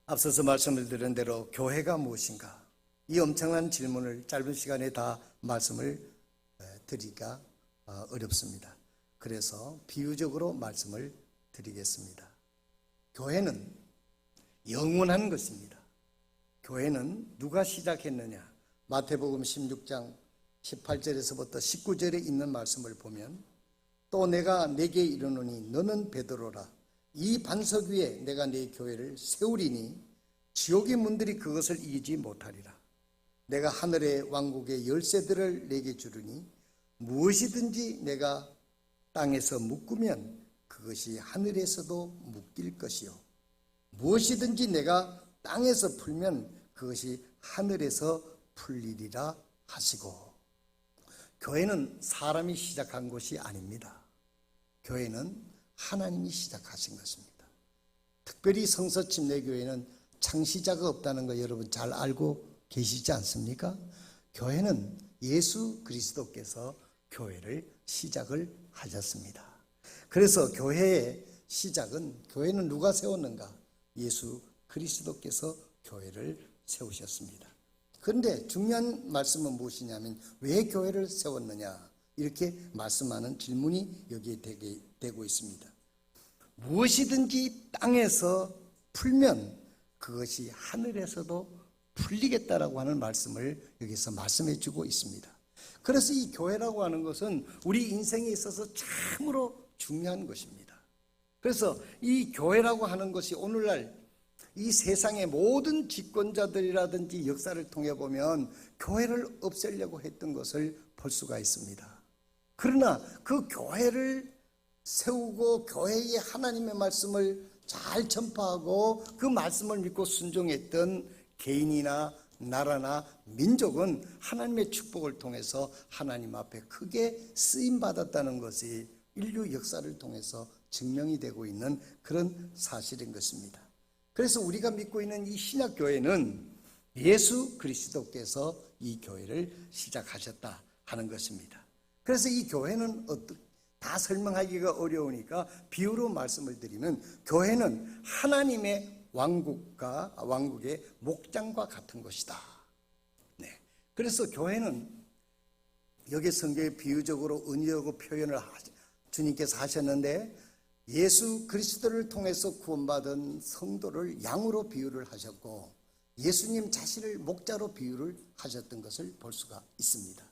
앞서서 말씀을 드린 대로 교회가 무엇인가? 이 엄청난 질문을 짧은 시간에 다 말씀을 드리기가 어렵습니다. 그래서 비유적으로 말씀을 드리겠습니다. 교회는 영원한 것입니다. 교회는 누가 시작했느냐? 마태복음 16장 18절에서부터 19절에 있는 말씀을 보면, 또 내가 네게 이르노니 너는 베드로라. 이 반석 위에 내가 네 교회를 세우리니 지옥의 문들이 그것을 이기지 못하리라. 내가 하늘의 왕국의 열쇠들을 내게 주르니 무엇이든지 내가 땅에서 묶으면 그것이 하늘에서도 묶일 것이요, 무엇이든지 내가 땅에서 풀면 그것이 하늘에서 풀리리라 하시고. 교회는 사람이 시작한 것이 아닙니다. 교회는 하나님이 시작하신 것입니다. 특별히 성서침례교회는 창시자가 없다는 거 여러분 잘 알고 계시지 않습니까? 교회는 예수 그리스도께서 교회를 시작을 하셨습니다. 그래서 교회의 시작은, 교회는 누가 세웠는가? 예수 그리스도께서 교회를 세우셨습니다. 그런데 중요한 말씀은 무엇이냐면, 왜 교회를 세웠느냐? 이렇게 말씀하는 질문이 여기에 되고 있습니다. 무엇이든지 땅에서 풀면 그것이 하늘에서도 풀리겠다라고 하는 말씀을 여기서 말씀해 주고 있습니다. 그래서 이 교회라고 하는 것은 우리 인생에 있어서 참으로 중요한 것입니다. 그래서 이 교회라고 하는 것이 오늘날 이 세상의 모든 집권자들이라든지 역사를 통해 보면 교회를 없애려고 했던 것을 볼 수가 있습니다. 그러나 그 교회를 세우고 교회의 하나님의 말씀을 잘 전파하고 그 말씀을 믿고 순종했던 개인이나 나라나 민족은 하나님의 축복을 통해서 하나님 앞에 크게 쓰임받았다는 것이 인류 역사를 통해서 증명이 되고 있는 그런 사실인 것입니다. 그래서 우리가 믿고 있는 이 신약교회는 예수 그리스도께서 이 교회를 시작하셨다 하는 것입니다. 그래서 이 교회는 다 설명하기가 어려우니까 비유로 말씀을 드리면, 교회는 하나님의 왕국의 목장과 같은 것이다. 네. 그래서 교회는 여기 성경에 비유적으로 은유하고 표현을 주님께서 하셨는데, 예수 그리스도를 통해서 구원받은 성도를 양으로 비유를 하셨고, 예수님 자신을 목자로 비유를 하셨던 것을 볼 수가 있습니다.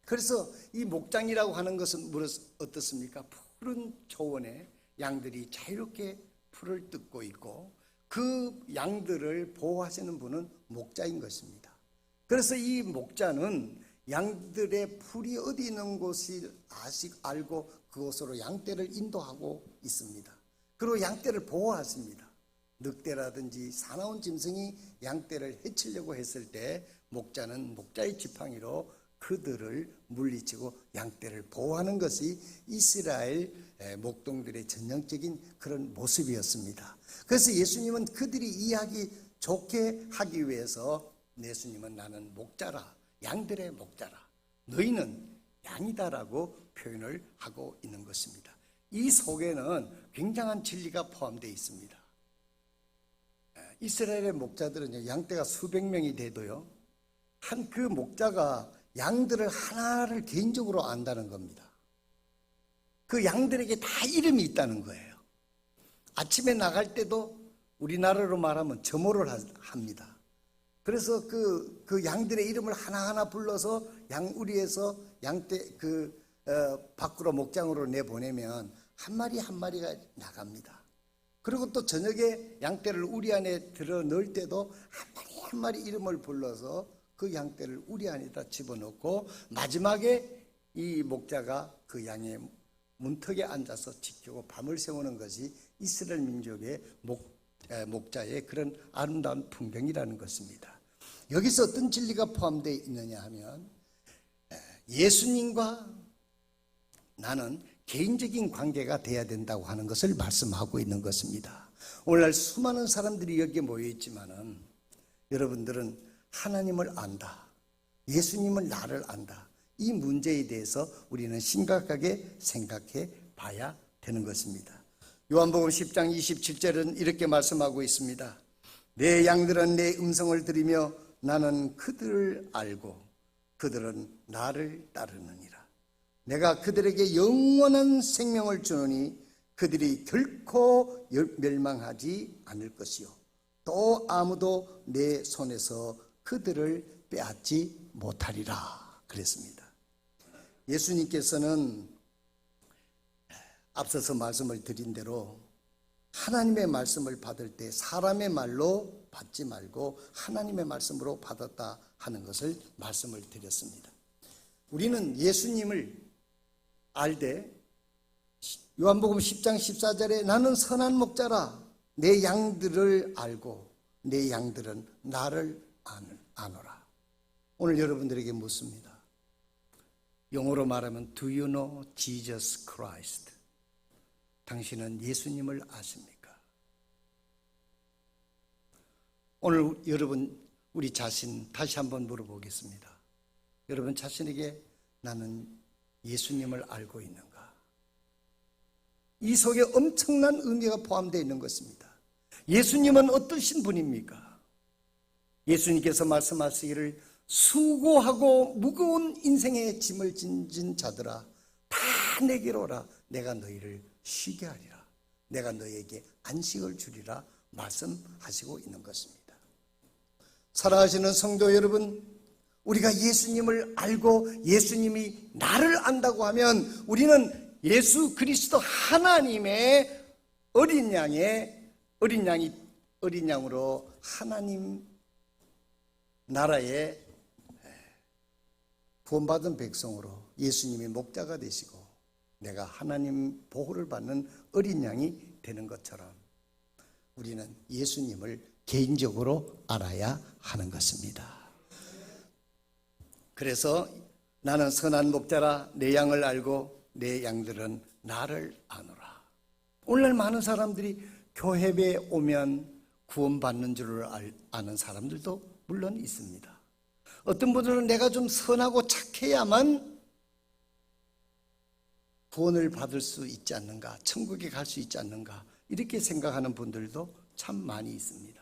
그래서 이 목장이라고 하는 것은 어떻습니까? 푸른 초원에 양들이 자유롭게 풀을 뜯고 있고, 그 양들을 보호하시는 분은 목자인 것입니다. 그래서 이 목자는 양들의 풀이 어디 있는 곳이 알고 그곳으로 양떼를 인도하고 있습니다. 그리고 양떼를 보호하십니다. 늑대라든지 사나운 짐승이 양떼를 해치려고 했을 때 목자는 목자의 지팡이로 그들을 물리치고 양떼를 보호하는 것이 이스라엘 목동들의 전형적인 그런 모습이었습니다. 그래서 예수님은 그들이 이해하기 좋게 하기 위해서, 예수님은 나는 목자라, 양들의 목자라, 너희는 양이다라고 표현을 하고 있는 것입니다. 이 속에는 굉장한 진리가 포함되어 있습니다. 이스라엘의 목자들은 양떼가 수백 명이 돼도요, 한 그 목자가 양들을 하나를 개인적으로 안다는 겁니다. 그 양들에게 다 이름이 있다는 거예요. 아침에 나갈 때도 우리나라로 말하면 점호를 합니다. 그래서 그 양들의 이름을 하나하나 불러서 양우리에서 양떼 밖으로 목장으로 내보내면 한 마리 한 마리가 나갑니다. 그리고 또 저녁에 양떼를 우리 안에 들어 넣을 때도 한 마리 한 마리 이름을 불러서 그 양떼를 우리 안에다 집어넣고, 마지막에 이 목자가 그 양의 문턱에 앉아서 지키고 밤을 새우는 것이 이스라엘 민족의 목자의 그런 아름다운 풍경이라는 것입니다. 여기서 어떤 진리가 포함되어 있느냐 하면, 예수님과 나는 개인적인 관계가 돼야 된다고 하는 것을 말씀하고 있는 것입니다. 오늘날 수많은 사람들이 여기에 모여 있지만은 여러분들은 하나님을 안다, 예수님을 나를 안다, 이 문제에 대해서 우리는 심각하게 생각해 봐야 되는 것입니다. 요한복음 10장 27절은 이렇게 말씀하고 있습니다. 내 양들은 내 음성을 들으며 나는 그들을 알고 그들은 나를 따르느니라. 내가 그들에게 영원한 생명을 주노니 그들이 결코 멸망하지 않을 것이요 또 아무도 내 손에서 그들을 빼앗지 못하리라 그랬습니다. 예수님께서는 앞서서 말씀을 드린 대로 하나님의 말씀을 받을 때 사람의 말로 받지 말고 하나님의 말씀으로 받았다 하는 것을 말씀을 드렸습니다. 우리는 예수님을 알되 요한복음 10장 14절에 나는 선한 목자라 내 양들을 알고 내 양들은 나를 아노라. 오늘 여러분들에게 묻습니다. 영어로 말하면 Do you know Jesus Christ? 당신은 예수님을 아십니까? 오늘 여러분 우리 자신 다시 한번 물어보겠습니다. 여러분 자신에게 나는 예수님을 알고 있는가? 이 속에 엄청난 의미가 포함되어 있는 것입니다. 예수님은 어떠신 분입니까? 예수님께서 말씀하시기를 수고하고 무거운 인생의 짐을 진진 자들아 다 내게로 오라 내가 너희를 쉬게 하리라. 내가 너희에게 안식을 주리라 말씀하시고 있는 것입니다. 사랑하시는 성도 여러분, 우리가 예수님을 알고 예수님이 나를 안다고 하면 우리는 예수 그리스도 하나님의 어린 양으로 하나님 나라의 구원받은 백성으로 예수님이 목자가 되시고 내가 하나님 보호를 받는 어린 양이 되는 것처럼 우리는 예수님을 개인적으로 알아야 하는 것입니다. 그래서 나는 선한 목자라 내 양을 알고 내 양들은 나를 아노라. 오늘날 많은 사람들이 교회에 오면 구원받는 줄을 아는 사람들도 물론 있습니다. 어떤 분들은 내가 좀 선하고 착해야만 구원을 받을 수 있지 않는가, 천국에 갈 수 있지 않는가 이렇게 생각하는 분들도 참 많이 있습니다.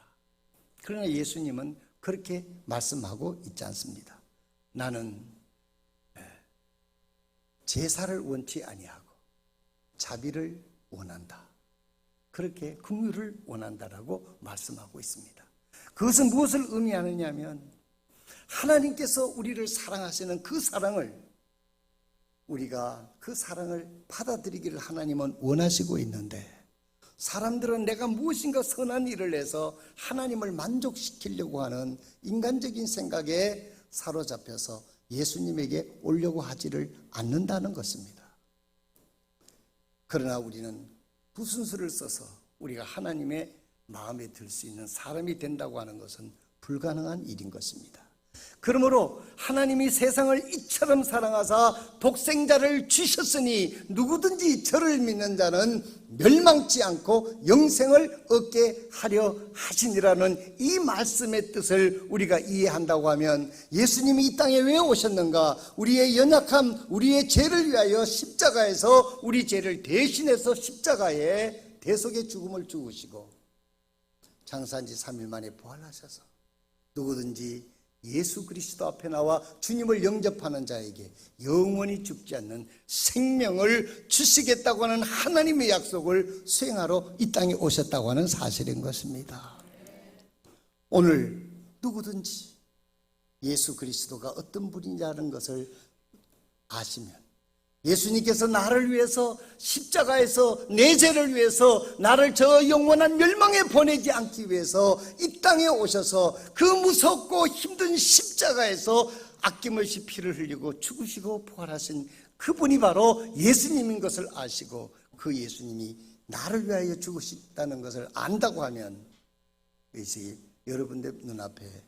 그러나 예수님은 그렇게 말씀하고 있지 않습니다. 나는 제사를 원치 아니하고 자비를 원한다. 그렇게 긍휼을 원한다라고 말씀하고 있습니다. 그것은 무엇을 의미하느냐면 하나님께서 우리를 사랑하시는 그 사랑을 우리가 그 사랑을 받아들이기를 하나님은 원하시고 있는데 사람들은 내가 무엇인가 선한 일을 해서 하나님을 만족시키려고 하는 인간적인 생각에 사로잡혀서 예수님에게 오려고 하지를 않는다는 것입니다. 그러나 우리는 무슨 수를 써서 우리가 하나님의 마음에 들 수 있는 사람이 된다고 하는 것은 불가능한 일인 것입니다. 그러므로 하나님이 세상을 이처럼 사랑하사 독생자를 주셨으니 누구든지 저를 믿는 자는 멸망치 않고 영생을 얻게 하려 하시니라는 이 말씀의 뜻을 우리가 이해한다고 하면 예수님이 이 땅에 왜 오셨는가? 우리의 연약함, 우리의 죄를 위하여 십자가에서 우리 죄를 대신해서 십자가에 대속의 죽음을 죽으시고 장사한 지 3일 만에 부활하셔서 누구든지 예수 그리스도 앞에 나와 주님을 영접하는 자에게 영원히 죽지 않는 생명을 주시겠다고 하는 하나님의 약속을 수행하러 이 땅에 오셨다고 하는 사실인 것입니다. 오늘 누구든지 예수 그리스도가 어떤 분이냐는 것을 아시면 예수님께서 나를 위해서 십자가에서 내 죄를 위해서 나를 저 영원한 멸망에 보내지 않기 위해서 이 땅에 오셔서 그 무섭고 힘든 십자가에서 아낌없이 피를 흘리고 죽으시고 부활하신 그분이 바로 예수님인 것을 아시고 그 예수님이 나를 위하여 죽으셨다는 것을 안다고 하면 이제 여러분들 눈앞에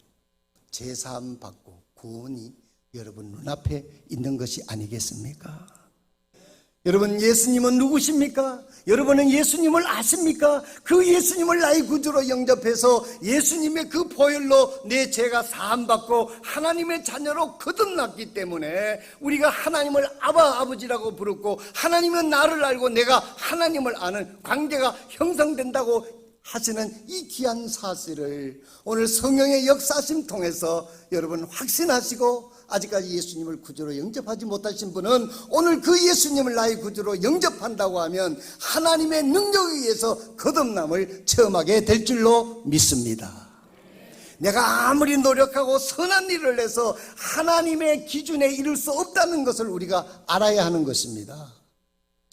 제사함 받고 구원이 여러분 눈앞에 있는 것이 아니겠습니까? 여러분 예수님은 누구십니까? 여러분은 예수님을 아십니까? 그 예수님을 나의 구주로 영접해서 예수님의 그 보혈로 내 죄가 사함받고 하나님의 자녀로 거듭났기 때문에 우리가 하나님을 아바 아버지라고 부르고 하나님은 나를 알고 내가 하나님을 아는 관계가 형성된다고 하시는 이 귀한 사실을 오늘 성령의 역사심 통해서 여러분 확신하시고, 아직까지 예수님을 구주로 영접하지 못하신 분은 오늘 그 예수님을 나의 구주로 영접한다고 하면 하나님의 능력에 의해서 거듭남을 체험하게 될 줄로 믿습니다. 내가 아무리 노력하고 선한 일을 해서 하나님의 기준에 이룰 수 없다는 것을 우리가 알아야 하는 것입니다.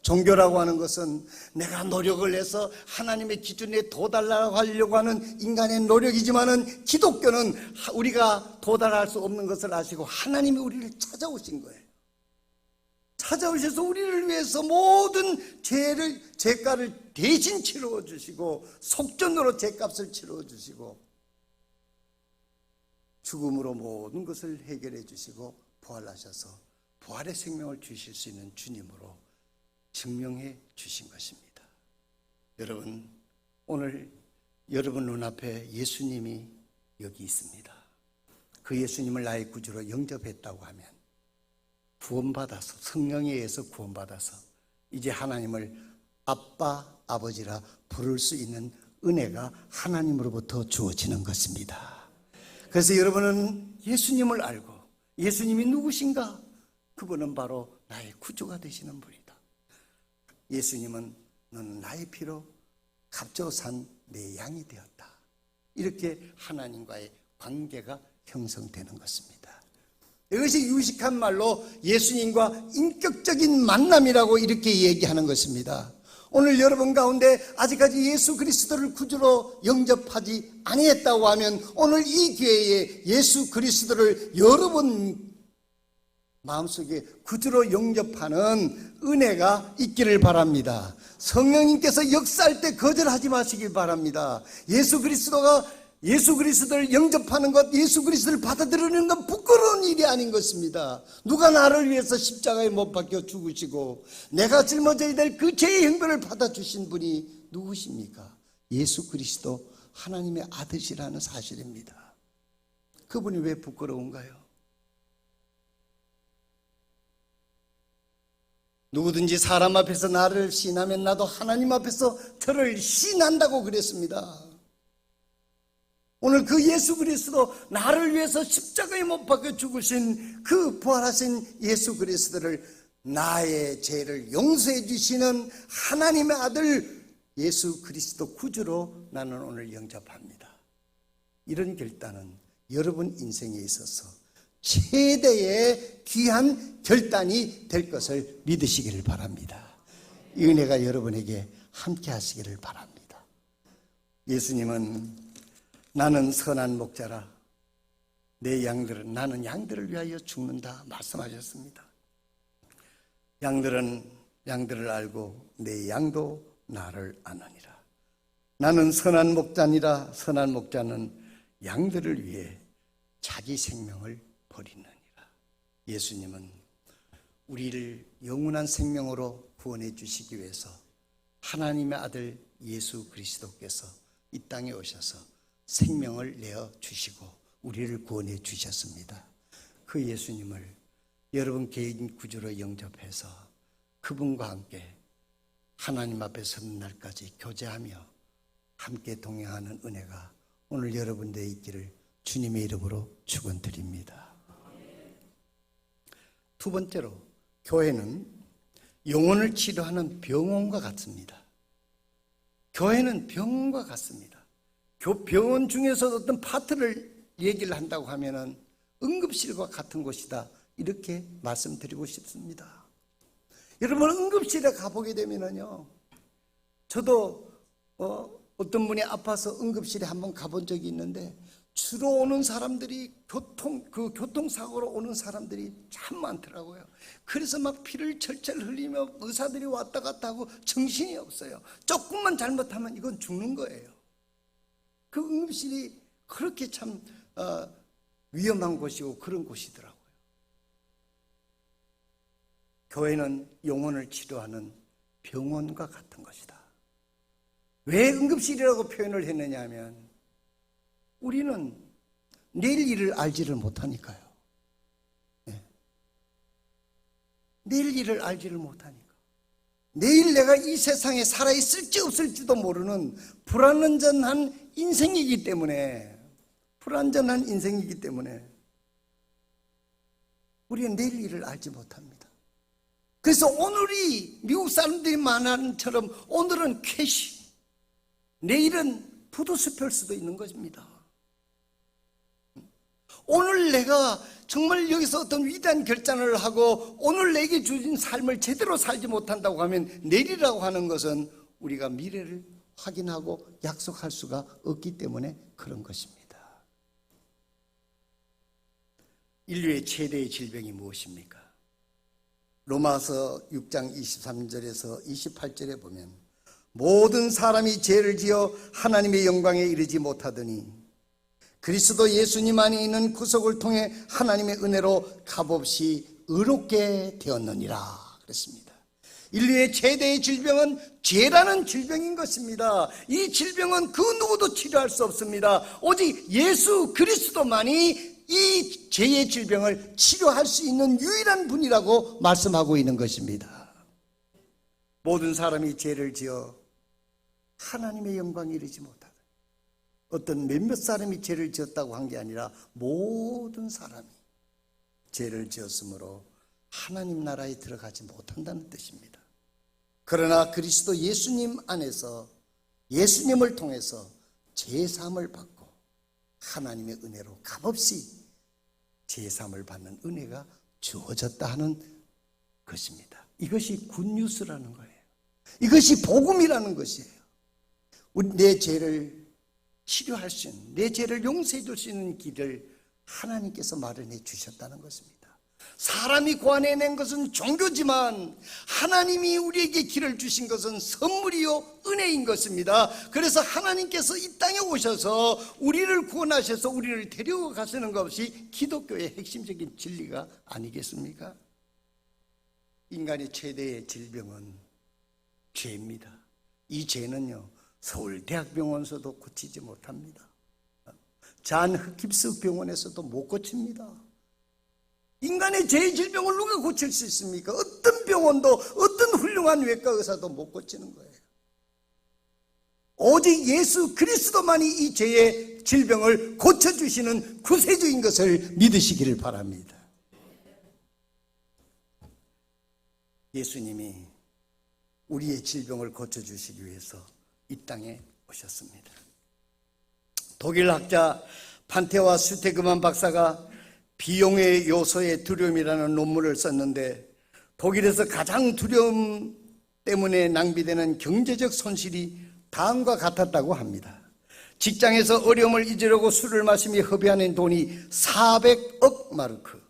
종교라고 하는 것은 내가 노력을 해서 하나님의 기준에 도달하려고 하는 인간의 노력이지만은, 기독교는 우리가 도달할 수 없는 것을 아시고 하나님이 우리를 찾아오신 거예요. 찾아오셔서 우리를 위해서 모든 죄가를 대신 치루어 주시고, 속전으로 죄값을 치루어 주시고, 죽음으로 모든 것을 해결해 주시고 부활하셔서 부활의 생명을 주실 수 있는 주님으로 증명해 주신 것입니다. 여러분, 오늘 여러분 눈앞에 예수님이 여기 있습니다. 그 예수님을 나의 구주로 영접했다고 하면 구원받아서, 성령에 의해서 구원받아서 이제 하나님을 아빠, 아버지라 부를 수 있는 은혜가 하나님으로부터 주어지는 것입니다. 그래서 여러분은 예수님을 알고, 예수님이 누구신가? 그분은 바로 나의 구주가 되시는 분이다. 예수님은 너는 나의 피로 값져 산 내 양이 되었다. 이렇게 하나님과의 관계가 형성되는 것입니다. 이것이 유식한 말로 예수님과 인격적인 만남이라고 이렇게 얘기하는 것입니다. 오늘 여러분 가운데 아직까지 예수 그리스도를 구주로 영접하지 아니했다고 하면 오늘 이 기회에 예수 그리스도를 여러분 마음속에 구주로 영접하는 은혜가 있기를 바랍니다. 성령님께서 역사할 때 거절하지 마시길 바랍니다. 예수 그리스도를 영접하는 것, 예수 그리스도를 받아들이는 건 부끄러운 일이 아닌 것입니다. 누가 나를 위해서 십자가에 못 박혀 죽으시고 내가 짊어져야 될 그 죄의 형벌을 받아주신 분이 누구십니까? 예수 그리스도 하나님의 아들이라는 사실입니다. 그분이 왜 부끄러운가요? 누구든지 사람 앞에서 나를 시인하면 나도 하나님 앞에서 저를 시인한다고 그랬습니다. 오늘 그 예수 그리스도, 나를 위해서 십자가에 못 박혀 죽으신 그 부활하신 예수 그리스도를, 나의 죄를 용서해 주시는 하나님의 아들 예수 그리스도 구주로 나는 오늘 영접합니다. 이런 결단은 여러분 인생에 있어서 최대의 귀한 결단이 될 것을 믿으시기를 바랍니다. 이 은혜가 여러분에게 함께 하시기를 바랍니다. 예수님은 나는 선한 목자라 나는 양들을 위하여 죽는다 말씀하셨습니다. 양들을 알고 내 양도 나를 아느니라. 나는 선한 목자니라. 선한 목자는 양들을 위해 자기 생명을 버리느니라. 예수님은 우리를 영원한 생명으로 구원해 주시기 위해서 하나님의 아들 예수 그리스도께서 이 땅에 오셔서 생명을 내어 주시고 우리를 구원해 주셨습니다. 그 예수님을 여러분 개인 구주로 영접해서 그분과 함께 하나님 앞에 서는 날까지 교제하며 함께 동행하는 은혜가 오늘 여러분들에 있기를 주님의 이름으로 축원드립니다. 두 번째로, 교회는 영혼을 치료하는 병원과 같습니다. 교회는 병원과 같습니다. 병원 중에서 어떤 파트를 얘기를 한다고 하면은 응급실과 같은 곳이다, 이렇게 말씀드리고 싶습니다. 여러분, 응급실에 가보게 되면은요, 저도 어떤 분이 아파서 응급실에 한번 가본 적이 있는데, 주로 오는 사람들이 교통사고로 오는 사람들이 참 많더라고요. 그래서 막 피를 철철 흘리며 의사들이 왔다 갔다 하고 정신이 없어요. 조금만 잘못하면 이건 죽는 거예요. 그 응급실이 그렇게 참 위험한 곳이고 그런 곳이더라고요. 교회는 영혼을 치료하는 병원과 같은 것이다. 왜 응급실이라고 표현을 했느냐 하면, 우리는 내일 일을 알지를 못하니까요. 네. 내일 일을 알지를 못하니까. 내일 내가 이 세상에 살아있을지 없을지도 모르는 불안전한 인생이기 때문에 우리는 내일 일을 알지 못합니다. 그래서 오늘이 미국 사람들이 말하는 처럼 오늘은 캐시, 내일은 부두수표일 수도 있는 것입니다. 오늘 내가 정말 여기서 어떤 위대한 결단을 하고 오늘 내게 주신 삶을 제대로 살지 못한다고 하면 내일이라고 하는 것은 우리가 미래를 확인하고 약속할 수가 없기 때문에 그런 것입니다. 인류의 최대의 질병이 무엇입니까? 로마서 6장 23절에서 28절에 보면 모든 사람이 죄를 지어 하나님의 영광에 이르지 못하더니 그리스도 예수님 안에 있는 구속을 통해 하나님의 은혜로 값없이 의롭게 되었느니라 그랬습니다. 인류의 최대의 질병은 죄라는 질병인 것입니다. 이 질병은 그 누구도 치료할 수 없습니다. 오직 예수 그리스도만이 이 죄의 질병을 치료할 수 있는 유일한 분이라고 말씀하고 있는 것입니다. 모든 사람이 죄를 지어 하나님의 영광에 이르지 못하다. 어떤 몇몇 사람이 죄를 지었다고 한 게 아니라 모든 사람이 죄를 지었으므로 하나님 나라에 들어가지 못한다는 뜻입니다. 그러나 그리스도 예수님 안에서 예수님을 통해서 제사함을 받고 하나님의 은혜로 값없이 제사함을 받는 은혜가 주어졌다 하는 것입니다. 이것이 굿뉴스라는 거예요. 이것이 복음이라는 것이에요. 내 죄를 치료할 수 있는, 내 죄를 용서해 줄 수 있는 길을 하나님께서 마련해 주셨다는 것입니다. 사람이 고안해낸 것은 종교지만 하나님이 우리에게 길을 주신 것은 선물이요 은혜인 것입니다. 그래서 하나님께서 이 땅에 오셔서 우리를 구원하셔서 우리를 데려가시는 것이 기독교의 핵심적인 진리가 아니겠습니까? 인간의 최대의 질병은 죄입니다. 이 죄는요 서울대학병원에서도 고치지 못합니다. 잔 흑깁스 병원에서도 못 고칩니다. 인간의 죄의 질병을 누가 고칠 수 있습니까? 어떤 병원도 어떤 훌륭한 외과 의사도 못 고치는 거예요. 오직 예수 그리스도만이 이 죄의 질병을 고쳐주시는 구세주인 것을 믿으시기를 바랍니다. 예수님이 우리의 질병을 고쳐주시기 위해서 이 땅에 오셨습니다. 독일 학자 판테와 슈테그만 박사가 비용의 요소의 두려움이라는 논문을 썼는데 독일에서 가장 두려움 때문에 낭비되는 경제적 손실이 다음과 같았다고 합니다. 직장에서 어려움을 잊으려고 술을 마시며 허비하는 돈이 400억 마르크,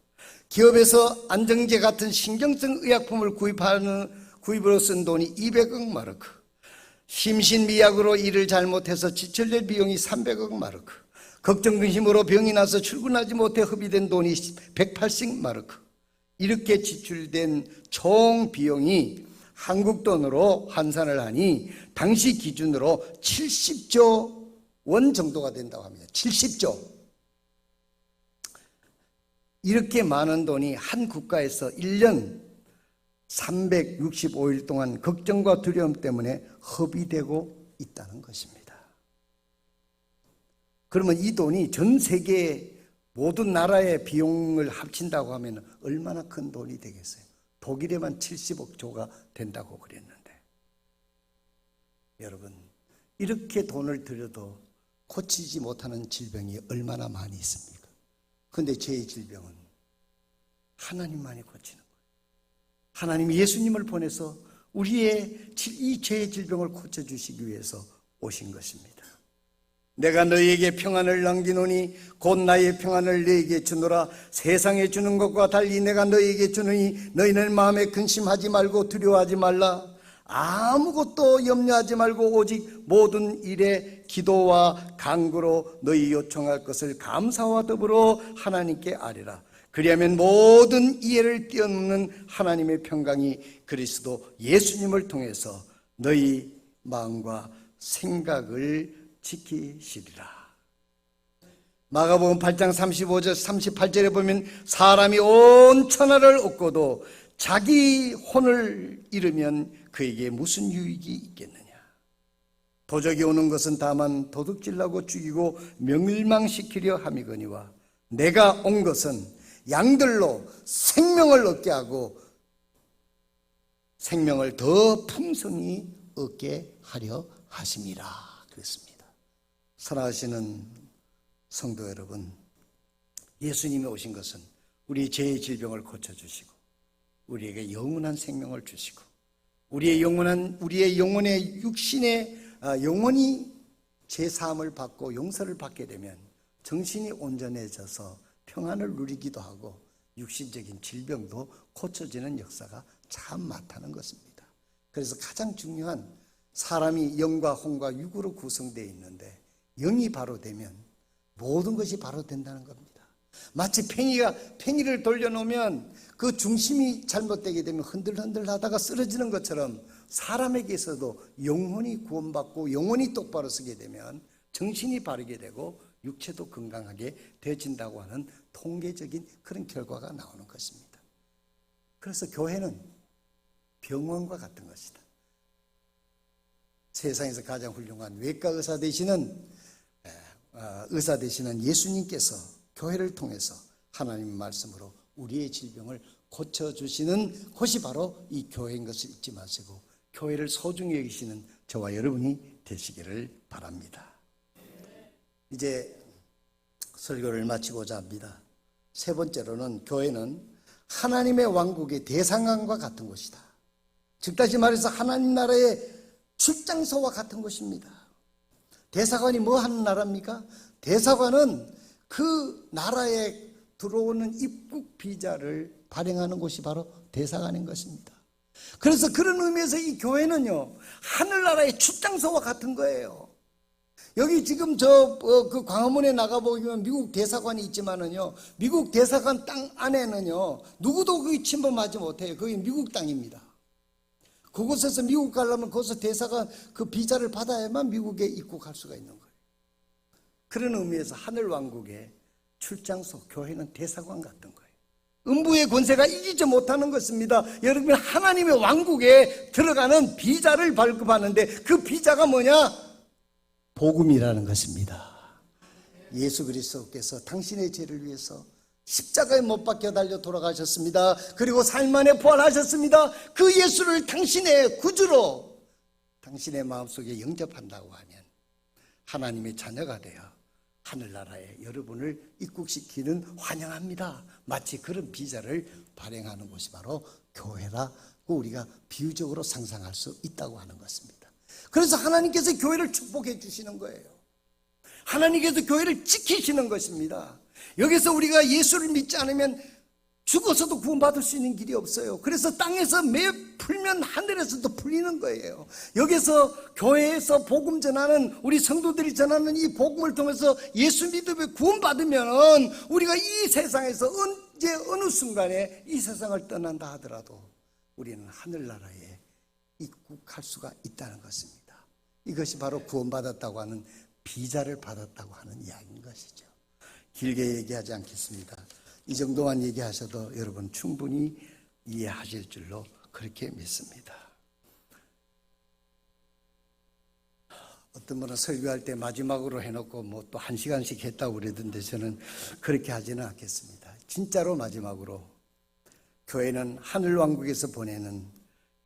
기업에서 안정제 같은 신경성 의약품을 구입으로 쓴 돈이 200억 마르크, 심신미약으로 일을 잘못해서 지출될 비용이 300억 마르크, 걱정 근심으로 병이 나서 출근하지 못해 허비된 돈이 180 마르크, 이렇게 지출된 총 비용이 한국 돈으로 환산을 하니 당시 기준으로 70조 원 정도가 된다고 합니다. 70조. 이렇게 많은 돈이 한 국가에서 1년 365일 동안 걱정과 두려움 때문에 허비되고 있다는 것입니다. 그러면 이 돈이 전 세계 모든 나라의 비용을 합친다고 하면 얼마나 큰 돈이 되겠어요? 독일에만 70억 조가 된다고 그랬는데, 여러분 이렇게 돈을 들여도 고치지 못하는 질병이 얼마나 많이 있습니까? 그런데 죄의 질병은 하나님만이 고치는 거예요. 하나님이 예수님을 보내서 우리의 이 죄의 질병을 고쳐주시기 위해서 오신 것입니다. 내가 너희에게 평안을 남기노니 곧 나의 평안을 너희에게 주노라. 세상에 주는 것과 달리 내가 너희에게 주노니 너희는 마음에 근심하지 말고 두려워하지 말라. 아무것도 염려하지 말고 오직 모든 일에 기도와 간구로 너희 요청할 것을 감사와 더불어 하나님께 아뢰라. 그리하면 모든 이해를 뛰어넘는 하나님의 평강이 그리스도 예수님을 통해서 너희 마음과 생각을 지키시리라. 마가복음 8장 35절 38절에 보면 사람이 온 천하를 얻고도 자기 혼을 잃으면 그에게 무슨 유익이 있겠느냐. 도적이 오는 것은 다만 도둑질하고 죽이고 멸망시키려 함이거니와 내가 온 것은 양들로 생명을 얻게 하고 생명을 더 풍성히 얻게 하려 하심이라 그랬습니다. 사랑하시는 성도 여러분, 예수님이 오신 것은 우리의 죄의 질병을 고쳐주시고 우리에게 영원한 생명을 주시고 우리의 영혼의 육신의 영혼이 제사함을 받고 용서를 받게 되면 정신이 온전해져서 평안을 누리기도 하고 육신적인 질병도 고쳐지는 역사가 참 많다는 것입니다. 그래서 가장 중요한, 사람이 영과 혼과 육으로 구성되어 있는데 영이 바로 되면 모든 것이 바로 된다는 겁니다. 마치 팽이를 돌려놓으면 그 중심이 잘못되게 되면 흔들흔들 하다가 쓰러지는 것처럼 사람에게서도 영혼이 구원받고 영혼이 똑바로 서게 되면 정신이 바르게 되고 육체도 건강하게 되어진다고 하는 통계적인 그런 결과가 나오는 것입니다. 그래서 교회는 병원과 같은 것이다. 세상에서 가장 훌륭한 외과 의사 되시는 예수님께서 교회를 통해서 하나님의 말씀으로 우리의 질병을 고쳐주시는 곳이 바로 이 교회인 것을 잊지 마시고 교회를 소중히 여기시는 저와 여러분이 되시기를 바랍니다. 이제 설교를 마치고자 합니다. 세 번째로는 교회는 하나님의 왕국의 대상관과 같은 곳이다. 즉 다시 말해서 하나님 나라의 출장소와 같은 곳입니다. 대사관이 뭐 하는 나라입니까? 대사관은 그 나라에 들어오는 입국 비자를 발행하는 곳이 바로 대사관인 것입니다. 그래서 그런 의미에서 이 교회는요, 하늘나라의 출장소와 같은 거예요. 여기 지금 그 광화문에 나가보면 미국 대사관이 있지만은요, 미국 대사관 땅 안에는요, 누구도 거기 침범하지 못해요. 거기 미국 땅입니다. 그곳에서 미국 가려면 거기서 대사관 그 비자를 받아야만 미국에 입국할 수가 있는 거예요. 그런 의미에서 하늘왕국의 출장소, 교회는 대사관 같은 거예요. 음부의 권세가 이기지 못하는 것입니다. 여러분, 하나님의 왕국에 들어가는 비자를 발급하는데 그 비자가 뭐냐? 복음이라는 것입니다. 예수 그리스도께서 당신의 죄를 위해서 십자가에 못 박혀 달려 돌아가셨습니다. 그리고 사흘 만에 부활하셨습니다. 그 예수를 당신의 구주로 당신의 마음속에 영접한다고 하면 하나님의 자녀가 되어 하늘나라에 여러분을 입국시키는, 환영합니다. 마치 그런 비자를 발행하는 곳이 바로 교회라고 우리가 비유적으로 상상할 수 있다고 하는 것입니다. 그래서 하나님께서 교회를 축복해 주시는 거예요. 하나님께서 교회를 지키시는 것입니다. 여기서 우리가 예수를 믿지 않으면 죽어서도 구원받을 수 있는 길이 없어요. 그래서 땅에서 매 풀면 하늘에서도 풀리는 거예요. 여기서 교회에서 복음 전하는, 우리 성도들이 전하는 이 복음을 통해서 예수 믿음에 구원받으면 우리가 이 세상에서 언제 어느 순간에 이 세상을 떠난다 하더라도 우리는 하늘나라에 입국할 수가 있다는 것입니다. 이것이 바로 구원받았다고 하는, 비자를 받았다고 하는 이야기인 것이죠. 길게 얘기하지 않겠습니다. 이 정도만 얘기하셔도 여러분 충분히 이해하실 줄로 그렇게 믿습니다. 어떤 분은 설교할 때 마지막으로 해놓고 뭐 또 1시간씩 했다고 그러던데 저는 그렇게 하지는 않겠습니다. 진짜로 마지막으로, 교회는 하늘왕국에서 보내는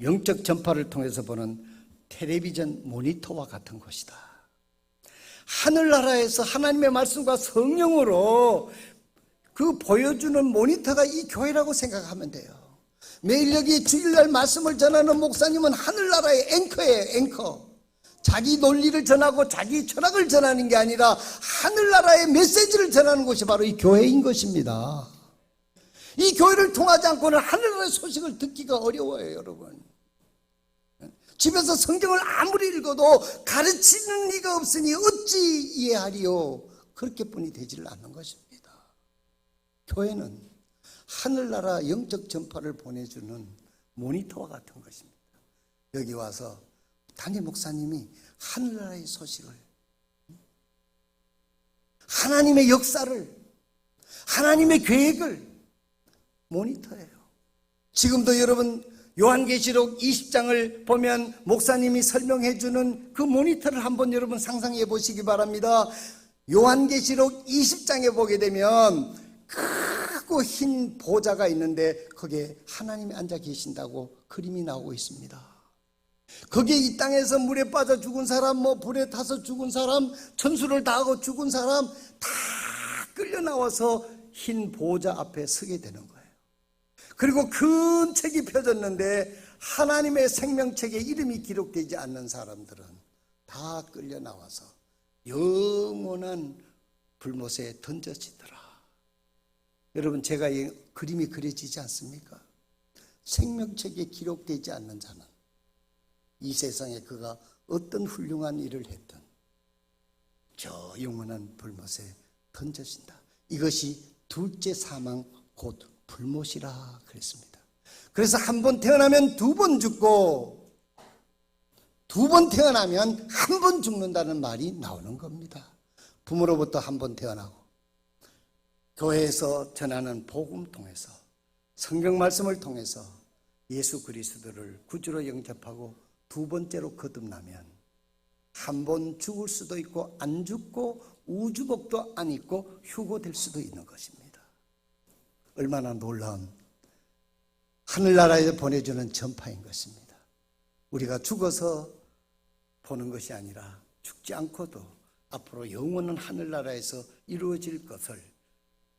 영적 전파를 통해서 보는 텔레비전 모니터와 같은 것이다. 하늘나라에서 하나님의 말씀과 성령으로 그 보여주는 모니터가 이 교회라고 생각하면 돼요. 매일 여기 주일날 말씀을 전하는 목사님은 하늘나라의 앵커예요. 앵커. 자기 논리를 전하고 자기 철학을 전하는 게 아니라 하늘나라의 메시지를 전하는 것이 바로 이 교회인 것입니다. 이 교회를 통하지 않고는 하늘나라의 소식을 듣기가 어려워요, 여러분. 집에서 성경을 아무리 읽어도 가르치는 이가 없으니 어찌 이해하리요? 그렇게뿐이 되지를 않는 것입니다. 교회는 하늘나라 영적 전파를 보내주는 모니터와 같은 것입니다. 여기 와서 담임 목사님이 하늘나라의 소식을, 하나님의 역사를, 하나님의 계획을 모니터해요. 지금도 여러분 요한계시록 20장을 보면 목사님이 설명해 주는 그 모니터를 한번 여러분 상상해 보시기 바랍니다. 요한계시록 20장에 보게 되면 크고 흰 보좌가 있는데 거기에 하나님이 앉아 계신다고 그림이 나오고 있습니다. 거기에 이 땅에서 물에 빠져 죽은 사람, 불에 타서 죽은 사람, 천수를 다하고 죽은 사람 다 끌려 나와서 흰 보좌 앞에 서게 되는 거예요. 그리고 큰 책이 펴졌는데 하나님의 생명책에 이름이 기록되지 않는 사람들은 다 끌려 나와서 영원한 불못에 던져지더라. 여러분, 제가 이 그림이 그려지지 않습니까? 생명책에 기록되지 않는 자는 이 세상에 그가 어떤 훌륭한 일을 했든 저 영원한 불못에 던져진다. 이것이 둘째 사망 곧 불못이라 그랬습니다. 그래서 한 번 태어나면 두 번 죽고 두 번 태어나면 한 번 죽는다는 말이 나오는 겁니다. 부모로부터 한 번 태어나고 교회에서 전하는 복음 통해서 성경 말씀을 통해서 예수 그리스도를 구주로 영접하고 두 번째로 거듭나면 한 번 죽을 수도 있고 안 죽고 우주복도 안 입고 휴고될 수도 있는 것입니다. 얼마나 놀라운 하늘나라에 보내주는 전파인 것입니다. 우리가 죽어서 보는 것이 아니라 죽지 않고도 앞으로 영원한 하늘나라에서 이루어질 것을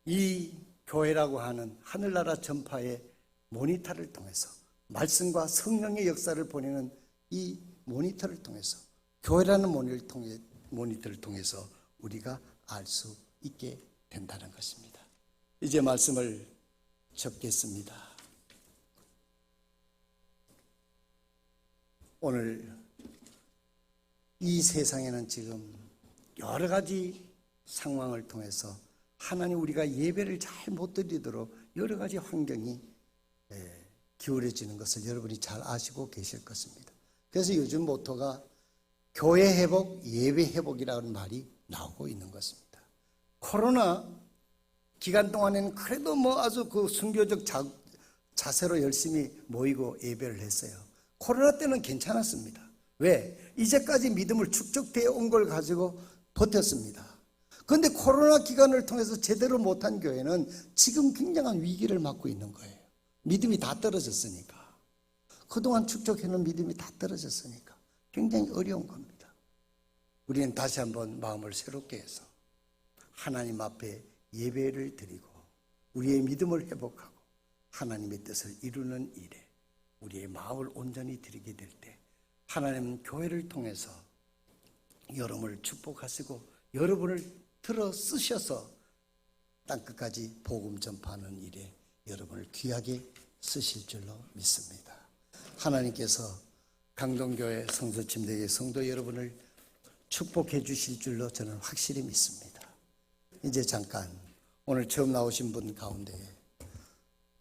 이 교회라고 하는 하늘나라 전파의 모니터를 통해서 말씀과 성령의 역사를 보내는 이 모니터를 통해서 교회라는 모니터를 통해서 우리가 알 수 있게 된다는 것입니다. 이제 말씀을 접겠습니다. 오늘 이 세상에는 지금 여러 가지 상황을 통해서 하나님 우리가 예배를 잘 못 드리도록 여러 가지 환경이 기울어지는 것을 여러분이 잘 아시고 계실 것입니다. 그래서 요즘 모토가 교회 회복, 예배 회복이라는 말이 나오고 있는 것입니다. 코로나 기간 동안에는 그래도 아주 그 순교적 자세로 열심히 모이고 예배를 했어요. 코로나 때는 괜찮았습니다. 왜? 이제까지 믿음을 축적되어 온 걸 가지고 버텼습니다. 그런데 코로나 기간을 통해서 제대로 못한 교회는 지금 굉장한 위기를 맞고 있는 거예요. 믿음이 다 떨어졌으니까. 그동안 축적해놓은 믿음이 다 떨어졌으니까 굉장히 어려운 겁니다. 우리는 다시 한번 마음을 새롭게 해서 하나님 앞에 예배를 드리고 우리의 믿음을 회복하고 하나님의 뜻을 이루는 일에 우리의 마음을 온전히 드리게 될 때 하나님은 교회를 통해서 여러분을 축복하시고 여러분을 들어 쓰셔서 땅끝까지 복음 전파하는 일에 여러분을 귀하게 쓰실 줄로 믿습니다. 하나님께서 강동교회 성서침대의 성도 여러분을 축복해 주실 줄로 저는 확실히 믿습니다. 이제 잠깐 오늘 처음 나오신 분 가운데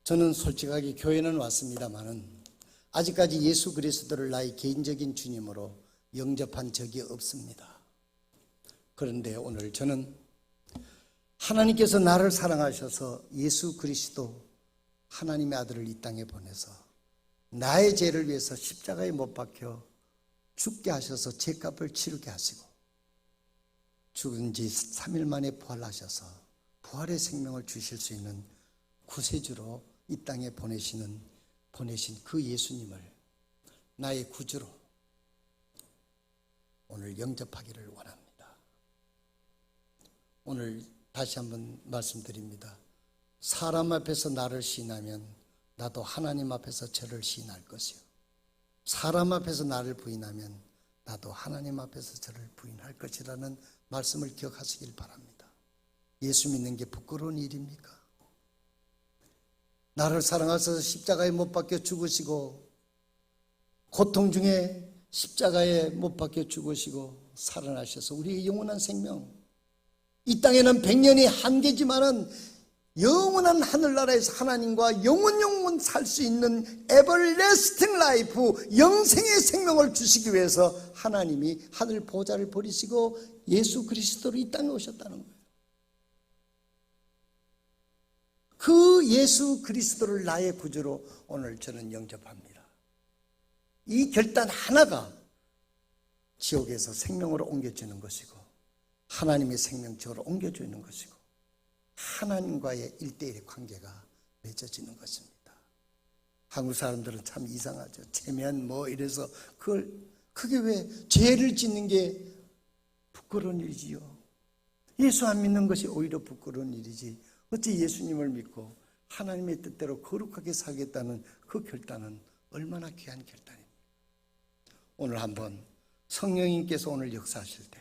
저는 솔직하게 교회는 왔습니다마는 아직까지 예수 그리스도를 나의 개인적인 주님으로 영접한 적이 없습니다. 그런데 오늘 저는 하나님께서 나를 사랑하셔서 예수 그리스도 하나님의 아들을 이 땅에 보내서 나의 죄를 위해서 십자가에 못 박혀 죽게 하셔서 죄값을 치르게 하시고 죽은 지 3일 만에 부활하셔서 부활의 생명을 주실 수 있는 구세주로 이 땅에 보내신 그 예수님을 나의 구주로 오늘 영접하기를 원합니다. 오늘 다시 한번 말씀드립니다. 사람 앞에서 나를 시인하면 나도 하나님 앞에서 저를 시인할 것이요. 사람 앞에서 나를 부인하면 나도 하나님 앞에서 저를 부인할 것이라는 말씀을 기억하시길 바랍니다. 예수 믿는 게 부끄러운 일입니까? 나를 사랑하셔서 십자가에 못 박혀 죽으시고 고통 중에 십자가에 못 박혀 죽으시고 살아나셔서 우리의 영원한 생명, 이 땅에는 100년이 한계지만은 영원한 하늘나라에서 하나님과 영원 살 수 있는 everlasting life, 영생의 생명을 주시기 위해서 하나님이 하늘 보좌를 버리시고 예수 그리스도로 이 땅에 오셨다는 거예요. 그 예수 그리스도를 나의 구주로 오늘 저는 영접합니다. 이 결단 하나가 지옥에서 생명으로 옮겨지는 것이고 하나님의 생명적으로 옮겨주는 것이고 하나님과의 일대일의 관계가 맺어지는 것입니다. 한국 사람들은 참 이상하죠. 체면 뭐 이래서 그게 왜 죄를 짓는 게 부끄러운 일이지요. 예수 안 믿는 것이 오히려 부끄러운 일이지. 어찌 예수님을 믿고 하나님의 뜻대로 거룩하게 살겠다는 그 결단은 얼마나 귀한 결단입니까? 오늘 한번 성령님께서 오늘 역사하실 때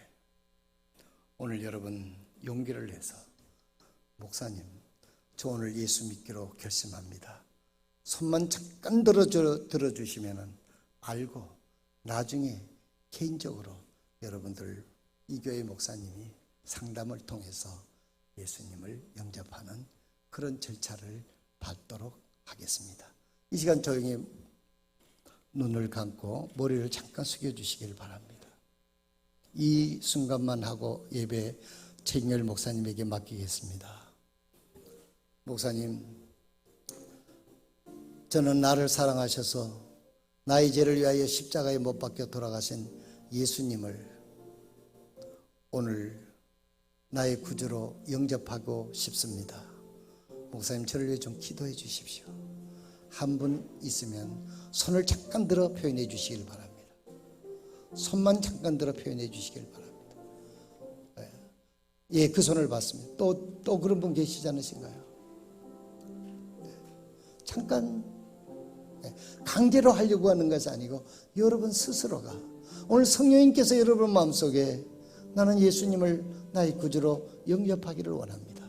오늘 여러분 용기를 내서 목사님 저 오늘 예수 믿기로 결심합니다. 손만 잠깐 들어주시면 알고 나중에 개인적으로 여러분들 이 교회 목사님이 상담을 통해서 예수님을 영접하는 그런 절차를 밟도록 하겠습니다. 이 시간 조용히 눈을 감고 머리를 잠깐 숙여주시길 바랍니다. 이 순간만 하고 예배 최인열 목사님에게 맡기겠습니다. 목사님, 저는 나를 사랑하셔서 나의 죄를 위하여 십자가에 못 박혀 돌아가신 예수님을 오늘 나의 구주로 영접하고 싶습니다. 목사님 저를 위해 좀 기도해 주십시오. 한 분 있으면 손을 잠깐 들어 표현해 주시길 바랍니다. 손만 잠깐 들어 표현해 주시길 바랍니다. 예, 그 손을 봤습니다. 또 그런 분 계시지 않으신가요? 잠깐 강제로 하려고 하는 것이 아니고 여러분 스스로가 오늘 성령님께서 여러분 마음속에 나는 예수님을 나의 구주로 영접하기를 원합니다.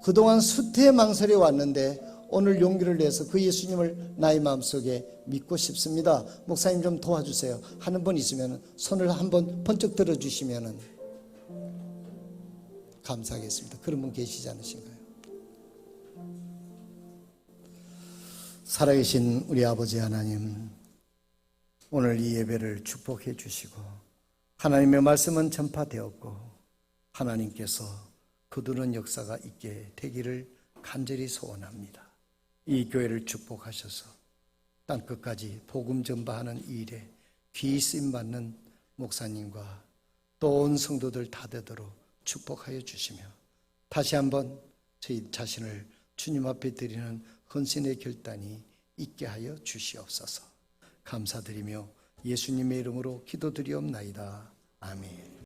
그동안 수태망설에 왔는데 오늘 용기를 내서 그 예수님을 나의 마음속에 믿고 싶습니다. 목사님 좀 도와주세요 하는 분 있으면 손을 한번 번쩍 들어주시면 감사하겠습니다. 그런 분 계시지 않으신가요? 살아계신 우리 아버지 하나님, 오늘 이 예배를 축복해 주시고 하나님의 말씀은 전파되었고 하나님께서 거두는 역사가 있게 되기를 간절히 소원합니다. 이 교회를 축복하셔서 땅끝까지 복음 전파하는 이 일에 귀히 쓰임받는 목사님과 또 온 성도들 다 되도록 축복하여 주시며 다시 한번 저희 자신을 주님 앞에 드리는 헌신의 결단이 있게 하여 주시옵소서. 감사드리며 예수님의 이름으로 기도드리옵나이다. 아멘.